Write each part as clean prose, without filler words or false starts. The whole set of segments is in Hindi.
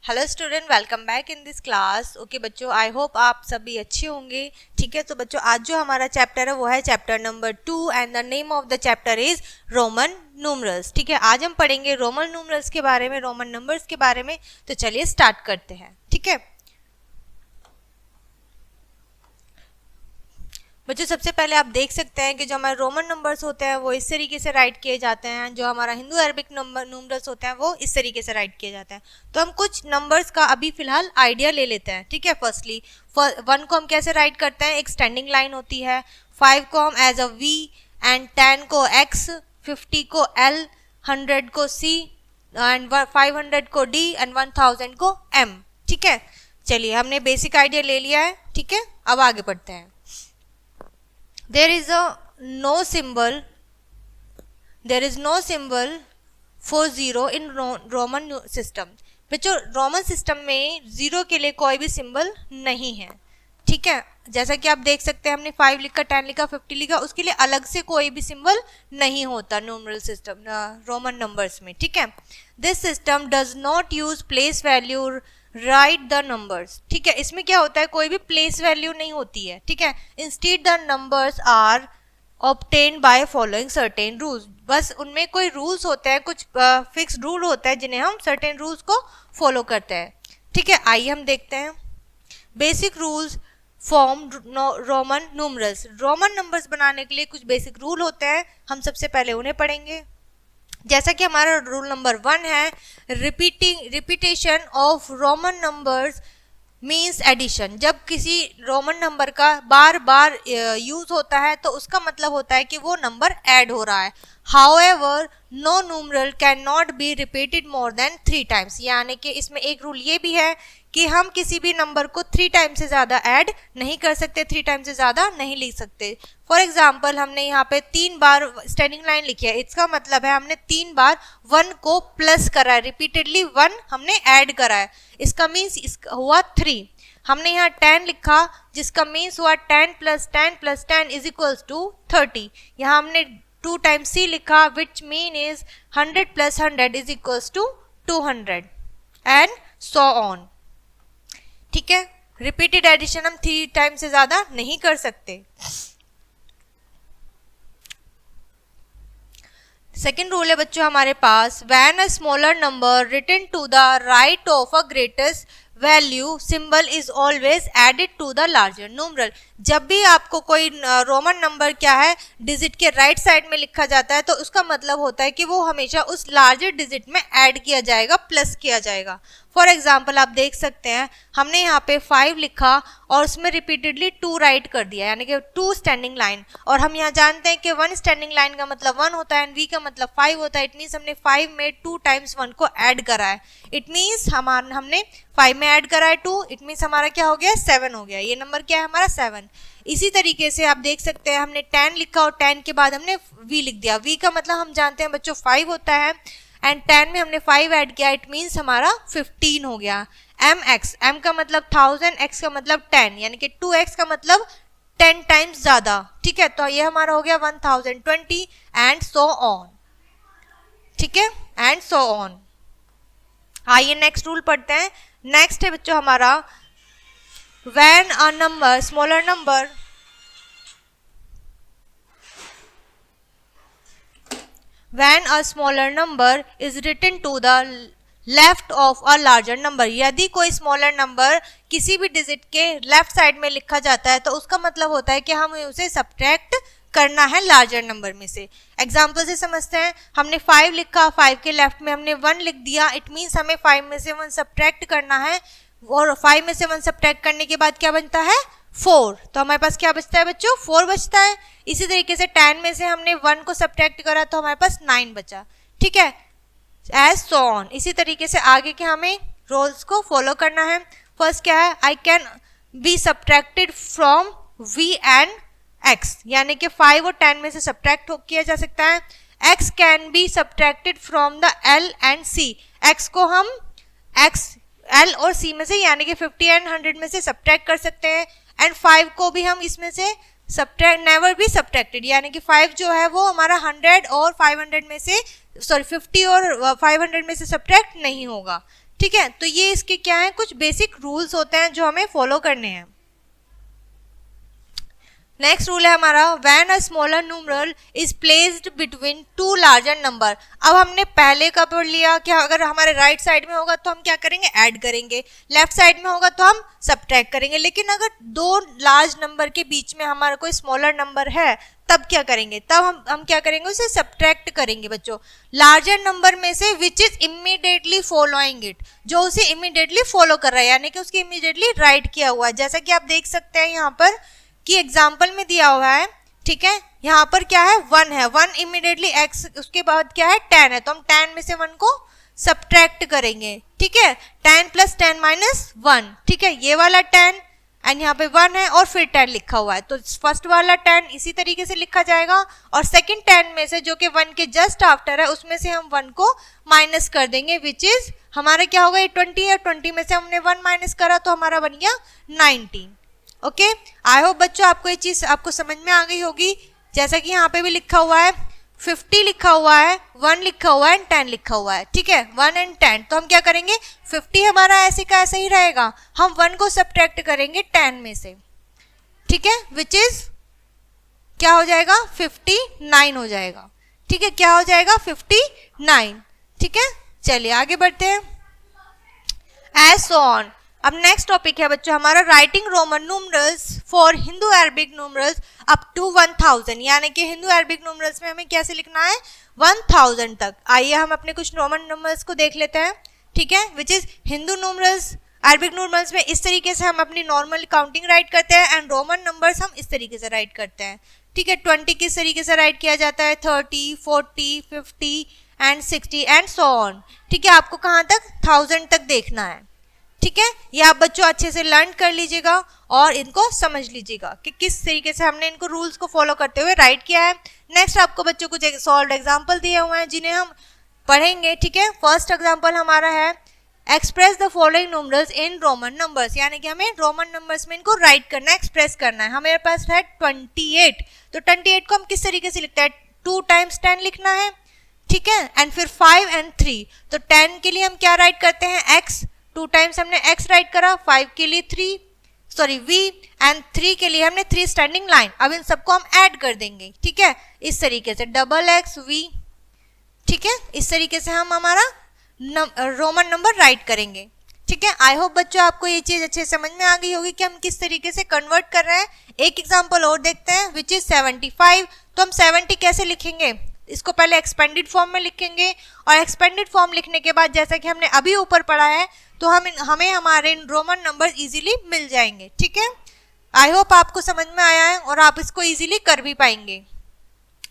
Hello student, welcome back in this class. Okay बच्चों, आई होप आप सभी अच्छे होंगे। ठीक है, तो बच्चों आज जो हमारा चैप्टर है वो है chapter number 2 and the name of the chapter is Roman numerals. ठीक है, आज हम पढ़ेंगे रोमन न्यूमरल्स के बारे में, रोमन नंबर्स के बारे में। तो चलिए स्टार्ट करते हैं। ठीक है बच्चों, सबसे पहले आप देख सकते हैं कि जो हमारे रोमन नंबर्स होते हैं वो इस तरीके से राइट किए जाते हैं। जो हमारा हिंदू अरबिक नंबर न्यूमरल्स होते हैं वो इस तरीके से राइट किए जाते हैं। तो हम कुछ नंबर्स का अभी फिलहाल आइडिया ले लेते हैं। ठीक है, फर्स्टली 1 को हम कैसे राइट करते हैं, एक स्टैंडिंग लाइन होती है। 5 को हम एज अ वी एंड 10 को एक्स, 50 को एल, 100 को सी एंड 500 को डी एंड 1000 को एम। ठीक है, चलिए हमने बेसिक आइडिया ले लिया है। ठीक है, अब आगे बढ़ते हैं। there is no symbol for zero in Roman system. बच्चों रोमन सिस्टम में जीरो के लिए कोई भी सिंबल नहीं है। ठीक है, जैसा कि आप देख सकते हैं हमने 5 लिखा, 10 लिखा, 50 लिखा, उसके लिए अलग से कोई भी सिंबल नहीं होता न्यूमरल सिस्टम रोमन नंबर्स में। ठीक है, this system does not use place value right the numbers. ठीक है, इसमें क्या होता है, कोई भी प्लेस वैल्यू नहीं होती है। ठीक है, instead the numbers are obtained by following certain rules. बस उनमें कोई रूल्स होते हैं, कुछ फिक्स रूल होता है जिन्हें हम सर्टेन रूल्स को फॉलो करते हैं। ठीक है, आइए हम देखते हैं basic rules form Roman numerals. Roman numbers बनाने के लिए कुछ बेसिक रूल होते हैं, हम सबसे पहले उन्हें पढ़ेंगे। जैसा कि हमारा रूल नंबर 1 है, repetition of roman numbers means addition. जब किसी रोमन नंबर का बार बार यूज होता है तो उसका मतलब होता है कि वो नंबर ऐड हो रहा है। However no numeral can not be repeated more than 3 times. यानी कि इसमें एक रूल ये भी है कि हम किसी भी नंबर को 3 टाइम से ज़्यादा ऐड नहीं कर सकते, 3 टाइम से ज़्यादा नहीं लिख सकते। फॉर एग्जाम्पल हमने यहाँ पे 3 बार स्टैंडिंग लाइन लिखी है, इसका मतलब है हमने 3 बार 1 को प्लस करा है, रिपीटेडली 1 हमने ऐड करा है, इसका मीन्स हुआ 3। हमने यहाँ 10 लिखा जिसका मीन्स हुआ 10 + 10 + 10 इज इक्वल्स टू 30। यहाँ हमने 2 टाइम्स सी लिखा which mean is 100 + 100 is equals to 200 and so on. ठीक है, रिपीटेड एडिशन हम 3 टाइम से ज्यादा नहीं कर सकते। सेकेंड रूल है बच्चों हमारे पास, when a smaller number written to the right of a greatest value symbol is always added to the larger numeral. जब भी आपको कोई रोमन नंबर क्या है डिजिट के राइट साइड में लिखा जाता है तो उसका मतलब होता है कि वो हमेशा उस लार्जर डिजिट में ऐड किया जाएगा, प्लस किया जाएगा। फॉर एग्जाम्पल आप देख सकते हैं हमने यहाँ पे 5 लिखा और उसमें रिपीटेडली 2 राइट कर दिया, यानी कि 2 स्टैंडिंग लाइन। और हम यहाँ जानते हैं कि 1 स्टैंडिंग लाइन का मतलब 1 होता है एंड वी का मतलब 5 होता है। इट मीन्स हमने 5 में 2 टाइम्स 1 को ऐड करा है। इट मीन्स हमने 5 में ऐड करा है 2, इट मीन्स हमारा क्या हो गया, 7 हो गया। ये नंबर क्या है हमारा 7। इसी तरीके से आप देख सकते हैं हमने 10 लिखा और 10 के बाद हमने v लिख दिया। v का मतलब हम जानते हैं बच्चों 5 होता है एंड 10 में हमने 5 ऐड किया, इट मीन्स हमारा 15 हो गया। mx, m का मतलब 1000, x का मतलब 10, यानी कि 2x का मतलब 10 टाइम्स ज्यादा। ठीक है, तो ये हमारा हो गया 1020 एंड सो ऑन। ठीक है, एंड सो ऑन। आइए नेक्स्ट रूल पढ़ते हैं। नेक्स्ट है बच्चों हमारा, when a number smaller number is written to the left of a larger number. यदि कोई स्मॉलर नंबर किसी भी डिजिट के लेफ्ट साइड में लिखा जाता है तो उसका मतलब होता है कि हमें उसे सब्ट्रैक्ट करना है लार्जर नंबर में से। एग्जाम्पल से समझते हैं, हमने 5 लिखा, 5 के लेफ्ट में हमने 1 लिख दिया, इट मीन्स हमें 5 में से 1 सब्ट्रैक्ट करना है और 5 में से 1 सब्ट्रैक्ट करने के बाद क्या बनता है 4। तो हमारे पास क्या बचता है बच्चों, 4 बचता है। इसी तरीके से 10 में से हमने 1 को सब्ट्रैक्ट करा तो हमारे पास 9 बचा। ठीक है, एज सो ऑन। इसी तरीके से आगे के हमें रूल्स को फॉलो करना है। फर्स्ट क्या है, I can be subtracted from v and x, यानी कि 5 और 10 में से सब्ट्रैक्ट किया जा सकता है। x can be subtracted from the l and c, x को हम x, l और c में से यानी कि 50 एंड 100 में से सब्ट्रैक्ट कर सकते हैं। एंड 5 को भी हम इसमें से सब्ट्रैक्ट, नेवर बी सब्ट्रैक्टेड, यानी कि 5 जो है वो हमारा 100 और 500 में से 50 और 500 में से सब्ट्रैक्ट नहीं होगा। ठीक है, तो ये इसके क्या है, कुछ बेसिक रूल्स होते हैं जो हमें फॉलो करने हैं। नेक्स्ट रूल है हमारा, when a smaller numeral is placed between two larger number. अब हमने पहले का पढ़ लिया कि अगर हमारे राइट साइड में होगा तो हम क्या करेंगे, ऐड करेंगे, लेफ्ट साइड में होगा तो हम सब्ट्रैक्ट करेंगे। लेकिन अगर दो लार्ज नंबर के बीच में हमारा कोई स्मॉलर नंबर है तब क्या करेंगे, तब हम क्या करेंगे, उसे सब्ट्रैक्ट करेंगे बच्चों, लार्जर नंबर में से which is immediately following it, जो उसे इमीडिएटली फॉलो कर रहा है, यानी कि उसके इमीडिएटली राइट किया हुआ है। जैसा कि आप देख सकते हैं यहाँ पर कि एग्जाम्पल में दिया हुआ है, ठीक है, यहाँ पर क्या है, 1 है, 1 इमीडिएटली x, उसके बाद क्या है 10 है, तो हम 10 में से 1 को सब्ट्रैक्ट करेंगे, ठीक है, 10 + 10 - 1, ठीक है, ये वाला 10 एंड यहाँ पे 1 है और फिर 10 लिखा हुआ है, तो फर्स्ट वाला 10 इसी तरीके से लिखा जाएगा और सेकंड 10 में से जो कि 1 के जस्ट आफ्टर है उसमें से हम 1 को माइनस कर देंगे, विच इज हमारा क्या होगा, ये 20 है, 20 में से हमने 1 माइनस करा तो हमारा बन गया 19। ओके, आई होप बच्चों आपको ये चीज आपको समझ में आ गई होगी। जैसा कि यहाँ पे भी लिखा हुआ है, 50 लिखा हुआ है, 1 लिखा हुआ है एंड 10 लिखा हुआ है, ठीक है, 1 एंड 10, तो हम क्या करेंगे, 50 हमारा ऐसे का ऐसा ही रहेगा, हम 1 को सब्ट्रैक्ट करेंगे 10 में से, ठीक है, विच इज क्या हो जाएगा, 59 हो जाएगा, ठीक है, क्या हो जाएगा, 59, ठीक है। चलिए आगे बढ़ते हैं, एज सो ऑन। अब नेक्स्ट टॉपिक है बच्चों हमारा, writing roman numerals for Hindu Arabic numerals up to 1000, यानी कि हिंदू अरबिक न्यूमरल्स में हमें कैसे लिखना है, 1000 तक। आइए हम अपने कुछ रोमन नंबर्स को देख लेते हैं, ठीक है, which is Hindu numerals, Arabic numerals में इस तरीके से हम अपनी नॉर्मल काउंटिंग राइट करते हैं एंड रोमन नंबर्स हम इस तरीके से राइट करते हैं, ठीक है। 20 किस तरीके से राइट किया जाता है, 30, 40, 50 एंड 60 एंड सो ऑन, ठीक है। आपको कहाँ तक, 1000 तक देखना है, ठीक है। ये आप बच्चों अच्छे से लर्न कर लीजिएगा और इनको समझ लीजिएगा कि किस तरीके से हमने इनको रूल्स को फॉलो करते हुए राइट किया है। नेक्स्ट आपको बच्चों कुछ सॉल्व एग्जांपल दिए हुए हैं जिन्हें हम पढ़ेंगे, ठीक है। फर्स्ट एग्जांपल हमारा है, express the following numerals in Roman numbers, यानी कि हमें रोमन नंबर्स में इनको राइट करना है, एक्सप्रेस करना है। हमारे पास है 28, तो 28 को हम किस तरीके से लिखते हैं, 2 × 10 लिखना है, ठीक है, एंड फिर 5 एंड 3, तो 10 के लिए हम क्या राइट करते हैं, x, 2 टाइम्स हमने x राइट करा, 5 के लिए v एंड 3 के लिए हमने 3 स्टैंडिंग लाइन। अब इन सबको हम ऐड कर देंगे, ठीक है, इस तरीके से XX v, ठीक है, इस तरीके से हम हमारा रोमन नंबर राइट करेंगे, ठीक है। आई होप बच्चों आपको ये चीज अच्छे समझ में आ गई होगी कि हम किस तरीके से कन्वर्ट कर रहे हैं। एक एग्जांपल और देखते हैं, विच इज 75, तो हम 70 कैसे लिखेंगे, इसको पहले एक्सपेंडेड फॉर्म में लिखेंगे और एक्सपेंडेड फॉर्म लिखने के बाद जैसा कि हमने अभी ऊपर पढ़ा है तो हमें हमारे रोमन नंबर इजीली मिल जाएंगे, ठीक है। आई होप आपको समझ में आया है और आप इसको इजीली कर भी पाएंगे।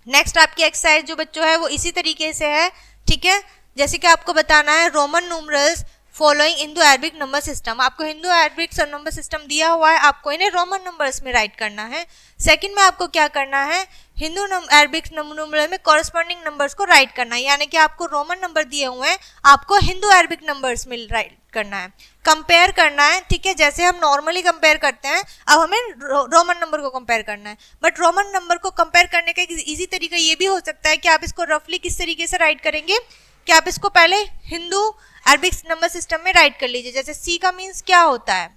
नेक्स्ट आपकी एक्सरसाइज जो बच्चों है वो इसी तरीके से है, ठीक है। जैसे कि आपको बताना है Roman numerals following Hindu Arabic number system, आपको हिंदू अरबिक नंबर सिस्टम दिया हुआ है, आपको इन्हें रोमन नंबर्स में राइट करना है। सेकंड में आपको क्या करना है, हिंदू अरबिक नंबर में कॉरस्पॉन्डिंग नंबर्स को राइट करना है, यानी कि आपको रोमन नंबर दिए हुए हैं, आपको हिंदू अरबिक नंबर्स में राइट करना है, कंपेयर करना है, ठीक है। जैसे हम नॉर्मली कंपेयर करते हैं, अब हमें रोमन नंबर को कंपेयर करना है, बट रोमन नंबर को कंपेयर करने का एक इजी तरीका ये भी हो सकता है कि आप इसको रफली किस तरीके से राइट करेंगे कि आप इसको पहले हिंदू अरबिक नंबर सिस्टम में राइट कर लीजिए। जैसे C का मीन्स क्या होता है,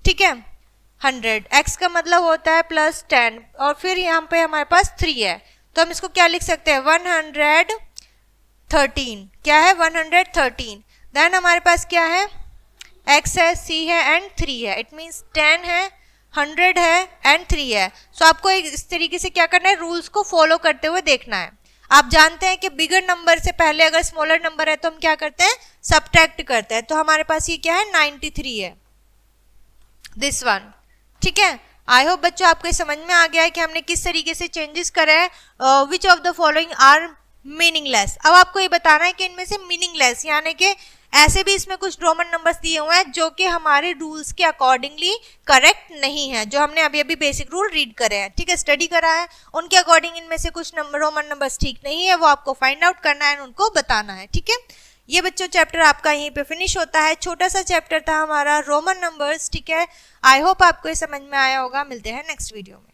ठीक है, 100, X का मतलब होता है +10 और फिर यहाँ पे हमारे पास 3 है, तो हम इसको क्या लिख सकते हैं, 113, क्या है 113। देन हमारे पास क्या है, X है, C है एंड 3 है, इट मीन्स 10 है, 100 है एंड 3 है। सो आपको इस तरीके से क्या करना है, रूल्स को फॉलो करते हुए देखना है। आप जानते हैं कि बिगर नंबर से पहले अगर स्मॉलर नंबर है तो हम क्या करते हैं, सब्ट्रैक्ट करते हैं, तो हमारे पास ये क्या है 93 है, दिस वन, ठीक है। आई होप बच्चों आपको ये समझ में आ गया है कि हमने किस तरीके से चेंजेस करे हैं। Which of the following are meaningless, अब आपको ये बताना है कि इनमें से मीनिंगलेस यानी कि ऐसे भी इसमें कुछ रोमन नंबर्स दिए हुए हैं जो कि हमारे रूल्स के अकॉर्डिंगली करेक्ट नहीं है, जो हमने अभी अभी बेसिक रूल रीड करे हैं, ठीक है, स्टडी करा है, उनके अकॉर्डिंग इनमें से कुछ रोमन नंबर्स ठीक नहीं है, वो आपको फाइंड आउट करना है, उनको बताना है, ठीक है। ये बच्चों चैप्टर आपका यहीं पे फिनिश होता है, छोटा सा चैप्टर था हमारा रोमन नंबर्स, ठीक है। आई होप आपको ये समझ में आया होगा, मिलते हैं नेक्स्ट वीडियो में।